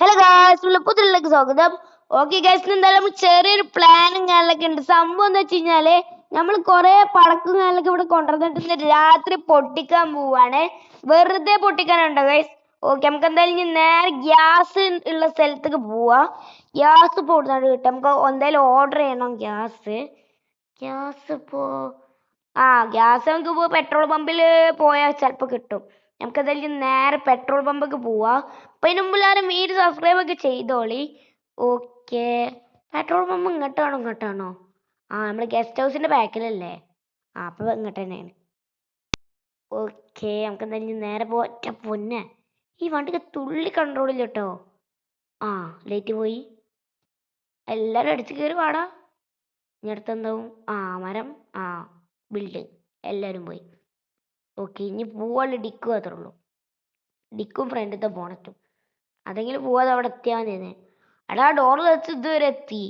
Hello guys പുതിയതിലേക്ക് സ്വാഗതം. Okay guys, എന്തായാലും നമ്മൾ ചെറിയൊരു പ്ലാനും കാര്യങ്ങളൊക്കെ ഉണ്ട്. സംഭവം എന്ന് വെച്ച് കഴിഞ്ഞാല് നമ്മൾ കുറെ പടക്കും കാര്യങ്ങളൊക്കെ ഇവിടെ കൊണ്ടുവന്നിട്ട് രാത്രി പൊട്ടിക്കാൻ പോവാണ്. വെറുതെ പൊട്ടിക്കാനുണ്ടോ ഗായ്സ്? ഓക്കെ, നമുക്ക് എന്തായാലും ഇനി നേരെ ഗ്യാസ് ഉള്ള സ്ഥലത്തേക്ക് പോവാ. ഗ്യാസ് ഇപ്പോൾ ഇവിടുന്നാണ് കിട്ടും. നമുക്ക് എന്തായാലും ഓർഡർ ചെയ്യണം ഗ്യാസ്. ഗ്യാസ് ഗ്യാസ് നമുക്ക് ഇപ്പോൾ പെട്രോൾ പമ്പിൽ പോയാൽ ചിലപ്പോൾ കിട്ടും. നമുക്ക് എന്തായാലും നേരെ പെട്രോൾ പമ്പൊക്കെ പോവാ. അപ്പൊ അതിന് മുമ്പ് എല്ലാവരും വീട് സബ്സ്ക്രൈബ് ഒക്കെ ചെയ്തോളി. ഓക്കെ, പെട്രോൾ പമ്പ് ഇങ്ങോട്ടാണോ? നമ്മുടെ ഗസ്റ്റ് ഹൗസിന്റെ ബാക്കിലല്ലേ? അപ്പൊ ഇങ്ങോട്ട് തന്നെയാണ്. ഓക്കെ, നമുക്ക് എന്തായാലും നേരെ പോറ്റ പൊന്നെ. ഈ വണ്ടിക്ക് തുള്ളി കൺട്രോൾ ഇല്ല കേട്ടോ. ലൈറ്റ് പോയി. എല്ലാരും അടിച്ചു കയറി വാടാ. ഇനി അടുത്തെന്താവും? മരം, ബിൽഡിങ്, എല്ലാരും പോയി. ഓക്കെ, ഇനി പോവാനുള്ള ഡിക്കും അത്രേ ഉള്ളൂ. ഡിക്കും ഫ്രണ്ടിലത്തെ ബോണറ്റും. അതെങ്കിലും പോവാതെ അവിടെ എത്തിയാൽ മതി. എടാ, ഡോർ വെച്ച് ഇതുവരെ എത്തി.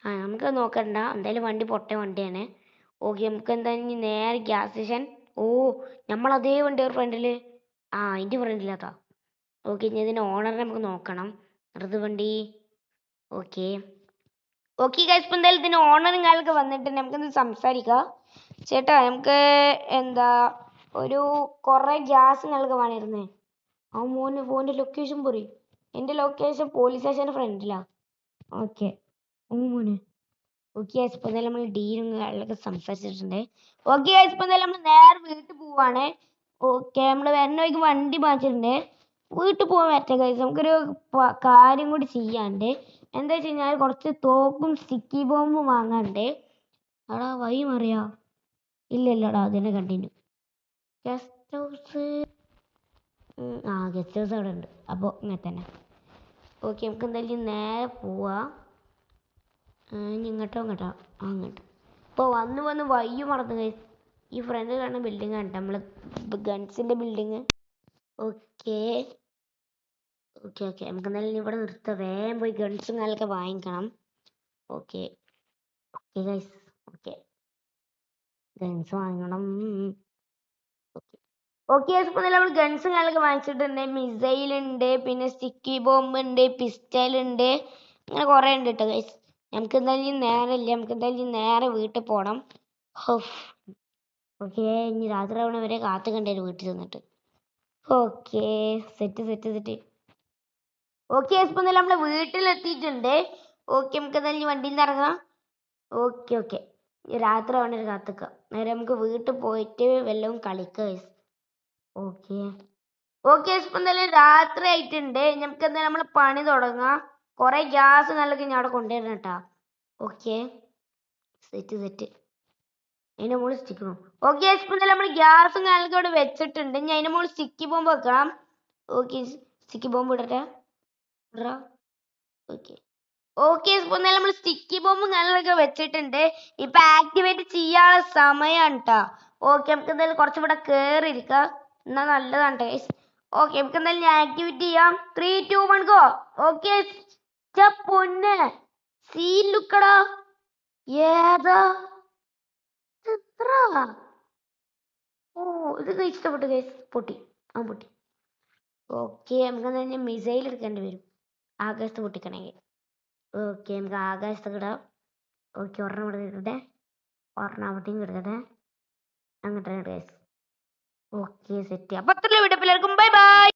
നമുക്ക് നോക്കണ്ട, എന്തായാലും വണ്ടി പൊട്ട വണ്ടിയാണ്. ഓക്കെ, നമുക്ക് എന്തായാലും ഇനി നേരെ ഗ്യാസ് സ്റ്റേഷൻ. നമ്മൾ അതേ വണ്ടി ഒരു ഫ്രണ്ടില്. അതിന്റെ ഫ്രണ്ടിലാത്താ. ഓക്കെ, ഇനി ഇതിന്റെ ഓണറിനെ നമുക്ക് നോക്കണം. അത് വണ്ടി. ഓക്കെ ഗൈസ്, ഇപ്പം എന്തായാലും ഇതിന്റെ ഓണറും കാര്യങ്ങളൊക്കെ വന്നിട്ടുണ്ട്. നമുക്കൊന്ന് സംസാരിക്കാം. ചേട്ടാ, നമുക്ക് ഒരു കുറെ ഗ്യാസ് നിങ്ങൾക്ക് വേണിരുന്നേ. ഫോണിന്റെ ലൊക്കേഷൻ പറയും. എന്റെ ലൊക്കേഷൻ പോലീസ് സ്റ്റേഷന്റെ ഫ്രണ്ടിലാ. ഓക്കെ മോനെ. ഓക്കെ ഗൈസ്, ഇപ്പൊ എന്തായാലും നമ്മൾ ഡീലും കാര്യങ്ങളൊക്കെ സംസാരിച്ചിട്ടുണ്ട്. ഓക്കെ ഗൈസ്, ഇപ്പൊ എന്തായാലും നമ്മൾ നേരെ വീട്ടിൽ പോവാണ്. ഓക്കെ, നമ്മള് വരുന്ന വഴിക്ക് വണ്ടി മാറ്റിട്ടുണ്ട്. വീട്ടിൽ പോകാൻ പറ്റാ ഗൈസ്, നമുക്കൊരു കാര്യം കൂടി ചെയ്യാണ്ട്. എന്താ വെച്ച് കഴിഞ്ഞാൽ കുറച്ച് തോക്കും സ്റ്റിക്കി ബോംബും വാങ്ങാണ്ട്. അടാ, വഴി മറിയാ? ഇല്ലടാ, അതിനെ continue. Guest house guest house അവിടെ ഉണ്ട്. അപ്പോൾ ഇങ്ങനെ തന്നെ. ഓക്കെ, നമുക്ക് എന്തായാലും നേരെ പോവാ. ഇങ്ങോട്ടോ അങ്ങോട്ട്. ഇപ്പോൾ വന്ന് വയ്യ മറന്നു ഗൈസ്. ഈ ഫ്രണ്ട് കാണുന്ന ബിൽഡിംഗ് ആണ് നമ്മൾ ഗൺസിന്റെ ബിൽഡിങ്. ഓക്കെ നമുക്ക് എന്തായാലും ഇവിടെ നിർത്താം. വേഗം പോയി ഗൺസും കാലൊക്കെ വാങ്ങിക്കണം. ഓക്കെ ഗൈസ്, ഗൺസ് വാങ്ങണം. ഓക്കെ ഇപ്പൊ നമ്മൾ ഗൺസും കാലൊക്കെ വാങ്ങിച്ചിട്ടുണ്ട്. മിസൈൽ ഉണ്ട്, പിന്നെ സ്റ്റിക്കി ബോംബ് ഉണ്ട്, പിസ്റ്റൽ ഉണ്ട്, അങ്ങനെ കുറെ ഉണ്ട് കേട്ടോ ഗൈസ്. നമുക്ക് എന്തായാലും നേരെ വീട്ടിൽ പോകണം. ഓക്കെ, ഇനി രാത്രി ആവണ വരെ കാത്തു കണ്ടേരും വീട്ടിൽ ചെന്നിട്ട്. Okay, set. ഓക്കെ ഇപ്പൊ നമ്മള് വീട്ടിലെത്തിയിട്ടുണ്ട്. ഓക്കെ, നമുക്ക് എന്തായാലും വണ്ടിയിൽ നിന്ന് ഇറങ്ങാം. ഓക്കെ രാത്രി ആവണ ഒരു കാത്തുക്ക. നേരെ നമുക്ക് വീട്ടിൽ പോയിട്ട് വല്ലതും കളിക്കാം ഗൈസ്. ഓക്കെ ഇപ്പൊ എന്തായാലും രാത്രി ആയിട്ടുണ്ട്. നമുക്ക് എന്തായാലും നമ്മള് പണി തുടങ്ങാം. കൊറേ ഗ്യാസ് നല്ലൊക്കെ ഞാൻ അവിടെ കൊണ്ടുവരണം കേട്ടാ. Okay, set. അതിന്റെ മുകളിൽ സ്റ്റിക്ക്. ഓക്കെ ഇപ്പൊ എന്തായാലും നമ്മൾ ഗ്യാസും കാര്യങ്ങളൊക്കെ അവിടെ വെച്ചിട്ടുണ്ട്. ഇനി അതിന്റെ മുകളിൽ സ്റ്റിക്കി ബോംബ് വെക്കണം. ഓക്കെ, സ്റ്റിക്കി ബോംബ് ഇടട്ടെ. ഓക്കെ ഇപ്പൊ എന്തായാലും നമ്മൾ സ്റ്റിക്കി ബോംബും കാര്യങ്ങളൊക്കെ വെച്ചിട്ടുണ്ട്. ഇപ്പൊ ആക്ടിവേറ്റ് ചെയ്യാനുള്ള സമയമാണ് കേട്ടാ. ഓക്കെ, നമുക്ക് എന്തായാലും കുറച്ചുകൂടെ കേറിയിരിക്കാം. എന്നാ നല്ലതാണ് ഗൈസ്. ഓക്കെ, നമുക്ക് എന്തായാലും ആക്ടിവിറ്റി ചെയ്യാം. 3, 2, 1 ഗോ. ഓക്കെ, പൊന്നെ സീൻ ലുക്കടാ. ഏതാ ഇത് ഇഷ്ടപ്പെട്ടു ഗൈസ്. പൊട്ടി. ഓക്കെ, നമുക്ക് എന്തായാലും മിസൈൽ എടുക്കേണ്ടി വരും ആകാശത്ത് പൊട്ടിക്കണമെങ്കിൽ. ഓക്കെ, നമുക്ക് ആകാശത്ത് കിടാം. ഓക്കെ, ഒരെണ്ണം ഇവിടെ കിടക്കട്ടെ, ഒരെണ്ണം അവിടെയും കിടക്കട്ടെ. അങ്ങോട്ട് ഗൈസ്. Okay, set. അപ്പൊ അത്രയുള്ള വീഡിയോ. എല്ലാവർക്കും